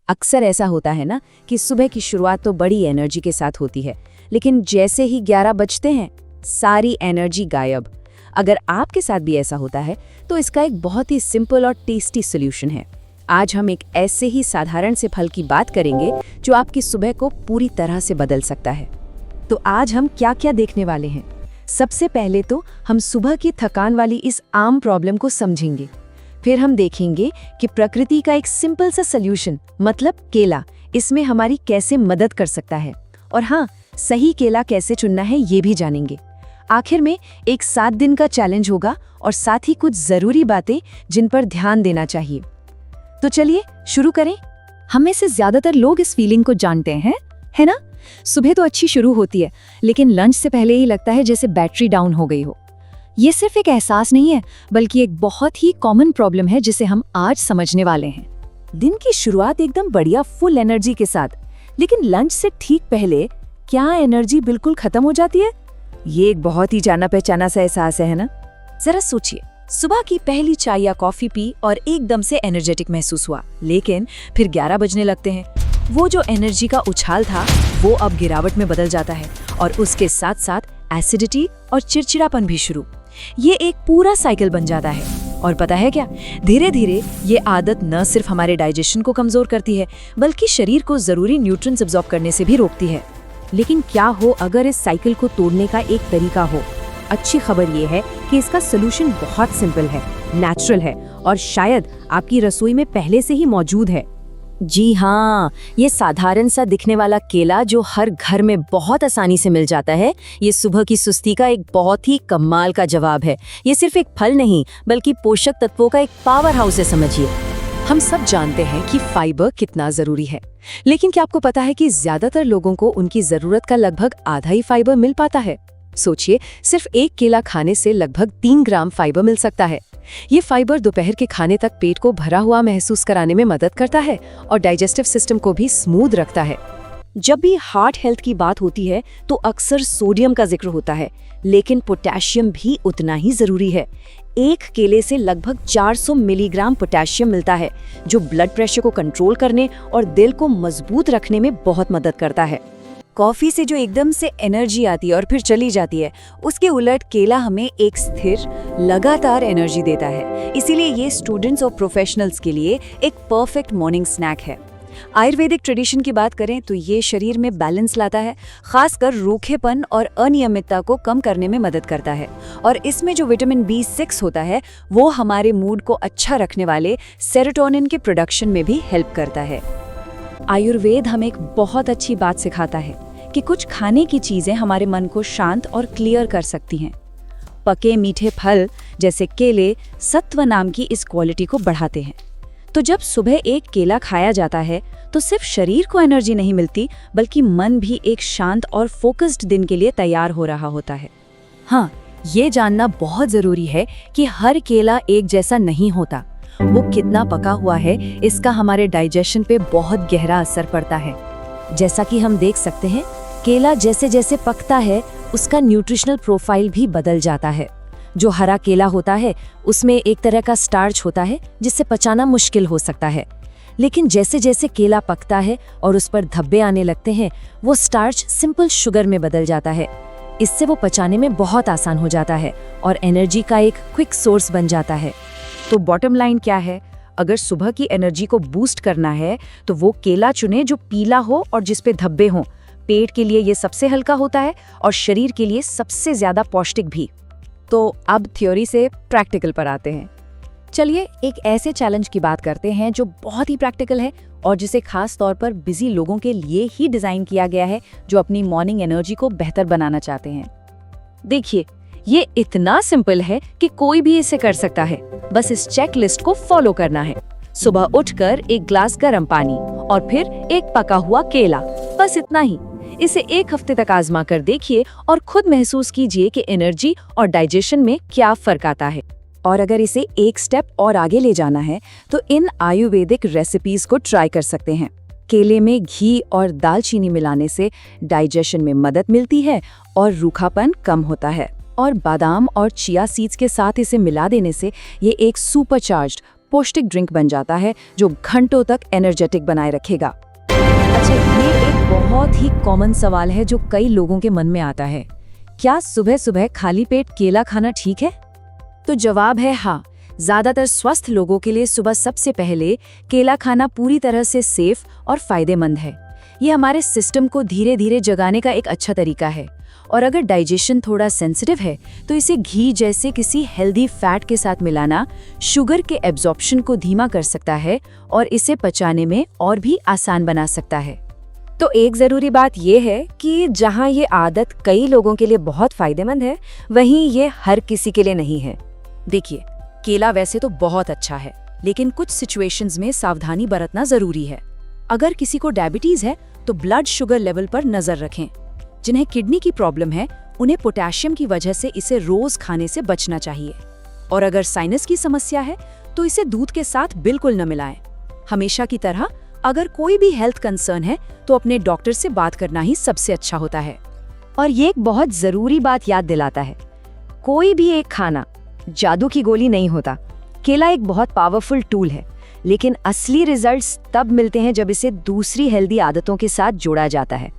अक्सर ऐसा होता है ना कि सुबह की शुरुआत तो बड़ी एनर्जी के साथ होती है, लेकिन जैसे ही 11 बजते हैं सारी एनर्जी गायब। अगर आपके साथ भी ऐसा होता है तो इसका एक बहुत ही सिंपल और टेस्टी सोल्यूशन है। आज हम एक ऐसे ही साधारण से फल की बात करेंगे जो आपकी सुबह को पूरी तरह से बदल सकता है। तो आज हम क्या क्या देखने वाले हैं? सबसे पहले तो हम सुबह की थकान वाली इस आम प्रॉब्लम को समझेंगे। फिर हम देखेंगे कि प्रकृति का एक सिंपल सा सल्यूशन मतलब केला इसमें हमारी कैसे मदद कर सकता है, और हाँ, सही केला कैसे चुनना है ये भी जानेंगे। आखिर में एक 7 दिन का चैलेंज होगा और साथ ही कुछ जरूरी बातें जिन पर ध्यान देना चाहिए। तो चलिए शुरू करें। हम में से ज्यादातर लोग इस फीलिंग को जानते हैं, है ना? सुबह तो अच्छी शुरू होती है, लेकिन लंच से पहले ही लगता है जैसे बैटरी डाउन हो गई हो। ये सिर्फ एक एहसास नहीं है, बल्कि एक बहुत ही कॉमन प्रॉब्लम है जिसे हम आज समझने वाले हैं। दिन की शुरुआत एकदम बढ़िया फुल एनर्जी के साथ, लेकिन लंच से ठीक पहले क्या एनर्जी बिल्कुल खत्म हो जाती है? ये एक बहुत ही जाना पहचाना सा एहसास है ना? जरा सोचिए, सुबह की पहली चाय या कॉफी पी और एकदम से एनर्जेटिक महसूस हुआ, लेकिन फिर 11 बजने लगते हैं। वो जो एनर्जी का उछाल था वो अब गिरावट में बदल जाता है, और उसके साथ साथ एसिडिटी और चिड़चिड़ापन भी शुरू। ये एक पूरा साइकिल बन जाता है। और पता है क्या, धीरे धीरे ये आदत न सिर्फ हमारे डाइजेशन को कमजोर करती है, बल्कि शरीर को जरूरी न्यूट्रिएंट्स अब्सॉर्ब करने से भी रोकती है। लेकिन क्या हो अगर इस साइकिल को तोड़ने का एक तरीका हो? अच्छी खबर ये है कि इसका सोल्यूशन बहुत सिंपल है, नेचुरल है, और शायद आपकी रसोई में पहले से ही मौजूद है। जी हाँ, ये साधारण सा दिखने वाला केला जो हर घर में बहुत आसानी से मिल जाता है, ये सुबह की सुस्ती का एक बहुत ही कमाल का जवाब है। ये सिर्फ एक फल नहीं, बल्कि पोषक तत्वों का एक पावर हाउस है, समझिए। हम सब जानते हैं कि फाइबर कितना जरूरी है, लेकिन क्या आपको पता है कि ज्यादातर लोगों को उनकी जरूरत का लगभग आधा ही फाइबर मिल पाता है? सोचिए, सिर्फ एक केला खाने से लगभग 3 ग्राम फाइबर मिल सकता है। ये फाइबर दोपहर के खाने तक पेट को भरा हुआ महसूस कराने में मदद करता है और डाइजेस्टिव सिस्टम को भी स्मूथ रखता है। जब भी हार्ट हेल्थ की बात होती है तो अक्सर सोडियम का जिक्र होता है, लेकिन पोटेशियम भी उतना ही जरूरी है। एक केले से लगभग 400 मिलीग्राम पोटेशियम मिलता है, जो ब्लड प्रेशर को कंट्रोल करने और दिल को मजबूत रखने में बहुत मदद करता है। कॉफी से जो एकदम से एनर्जी आती है और फिर चली जाती है, उसके उलट केला हमें एक स्थिर लगातार एनर्जी देता है। इसीलिए ये स्टूडेंट्स और प्रोफेशनल्स के लिए एक परफेक्ट मॉर्निंग स्नैक है। आयुर्वेदिक ट्रेडिशन की बात करें तो ये शरीर में बैलेंस लाता है, खासकर रूखेपन और अनियमितता को कम करने में मदद करता है। और इसमें जो विटामिन B6 होता है वो हमारे मूड को अच्छा रखने वाले सेरोटोनिन के प्रोडक्शन में भी हेल्प करता है। आयुर्वेद हमें एक बहुत अच्छी बात सिखाता है कि कुछ खाने की चीजें हमारे मन को शांत और क्लियर कर सकती हैं। पके मीठे फल जैसे केले सत्व नाम की इस क्वालिटी को बढ़ाते हैं। तो जब सुबह एक केला खाया जाता है तो सिर्फ शरीर को एनर्जी नहीं मिलती, बल्कि मन भी एक शांत और फोकस्ड दिन के लिए तैयार हो रहा होता है। हाँ, ये जानना बहुत जरूरी है कि हर केला एक जैसा नहीं होता। वो कितना पका हुआ है इसका हमारे डाइजेशन पे बहुत गहरा असर पड़ता है। जैसा कि हम देख सकते हैं, केला जैसे जैसे पकता है उसका न्यूट्रिशनल प्रोफाइल भी बदल जाता है। जो हरा केला होता है उसमें एक तरह का स्टार्च होता है जिससे पचाना मुश्किल हो सकता है, लेकिन जैसे जैसे केला पकता है और उस पर धब्बे आने लगते हैं, वो स्टार्च सिंपल शुगर में बदल जाता है। इससे वो पचाने में बहुत आसान हो जाता है और एनर्जी का एक क्विक सोर्स बन जाता है। तो बॉटम लाइन क्या है? अगर सुबह की एनर्जी को बूस्ट करना है तो वो केला चुने जो पीला हो और जिस पे धब्बे हों। पेट के लिए ये सबसे हल्का होता है और शरीर के लिए सबसे ज्यादा पौष्टिक भी। तो अब थ्योरी से प्रैक्टिकल पर आते हैं। चलिए एक ऐसे चैलेंज की बात करते हैं जो बहुत ही प्रैक्टिकल है और जिसे खास तौर पर बिजी लोगों के लिए ही डिजाइन किया गया है, जो अपनी मॉर्निंग एनर्जी को बेहतर बनाना चाहते हैं। देखिए, ये इतना सिंपल है कि कोई भी इसे कर सकता है। बस इस चेक लिस्ट को फॉलो करना है। सुबह उठकर एक ग्लास गर्म पानी और फिर एक पका हुआ केला, बस इतना ही। इसे 1 हफ्ते तक आजमा कर देखिए और खुद महसूस कीजिए कि एनर्जी और डाइजेशन में क्या फर्क आता है। और अगर इसे एक स्टेप और आगे ले जाना है तो इन आयुर्वेदिक रेसिपीज को ट्राई कर सकते हैं। केले में घी और दालचीनी मिलाने से डाइजेशन में मदद मिलती है और रूखापन कम होता है। और बादाम और चिया सीड्स के साथ इसे मिला देने से ये एक सुपरचार्ज्ड पौष्टिक ड्रिंक बन जाता है जो घंटों तक एनर्जेटिक बनाए रखेगा। अच्छा, ये एक बहुत ही कॉमन सवाल है जो कई लोगों के मन में आता है। क्या सुबह सुबह खाली पेट केला खाना ठीक है? तो जवाब है हाँ। ज्यादातर स्वस्थ लोगों के लिए सुबह सबसे पहले केला खाना पूरी तरह से सेफ और फायदेमंद है। ये हमारे सिस्टम को धीरे धीरे जगाने का एक अच्छा तरीका है। और अगर डाइजेशन थोड़ा सेंसिटिव है तो इसे घी जैसे किसी हेल्दी फैट के साथ मिलाना शुगर के एब्जॉर्प्शन को धीमा कर सकता है और इसे पचाने में और भी आसान बना सकता है। तो एक ज़रूरी बात यह है कि जहां ये आदत कई लोगों के लिए बहुत फायदेमंद है, वहीं ये हर किसी के लिए नहीं है। देखिए, केला वैसे तो बहुत अच्छा है, लेकिन कुछ सिचुएशंस में सावधानी बरतना जरूरी है। अगर किसी को डायबिटीज है तो ब्लड शुगर लेवल पर नजर रखें। जिन्हें किडनी की प्रॉब्लम है उन्हें पोटेशियम की वजह से इसे रोज खाने से बचना चाहिए। और अगर साइनस की समस्या है तो इसे दूध के साथ बिल्कुल न मिलाएं। हमेशा की तरह अगर कोई भी हेल्थ कंसर्न है तो अपने डॉक्टर से बात करना ही सबसे अच्छा होता है। और ये एक बहुत ज़रूरी बात याद दिलाता है, कोई भी एक खाना जादू की गोली नहीं होता। केला एक बहुत पावरफुल टूल है, लेकिन असली रिजल्ट्स तब मिलते हैं जब इसे दूसरी हेल्दी आदतों के साथ जोड़ा जाता है।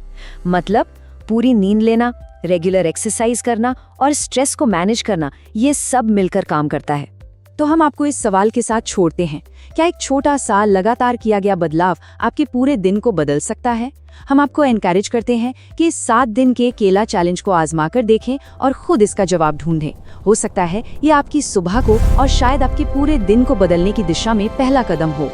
मतलब पूरी नींद लेना, रेगुलर एक्सरसाइज करना और स्ट्रेस को मैनेज करना, ये सब मिलकर काम करता है। तो हम आपको इस सवाल के साथ छोड़ते हैं, क्या एक छोटा सा लगातार किया गया बदलाव आपके पूरे दिन को बदल सकता है? हम आपको एनकरेज करते हैं कि इस 7 दिन के केला चैलेंज को आजमा कर देखें और खुद इसका जवाब ढूंढें। हो सकता है ये आपकी सुबह को और शायद आपके पूरे दिन को बदलने की दिशा में पहला कदम हो।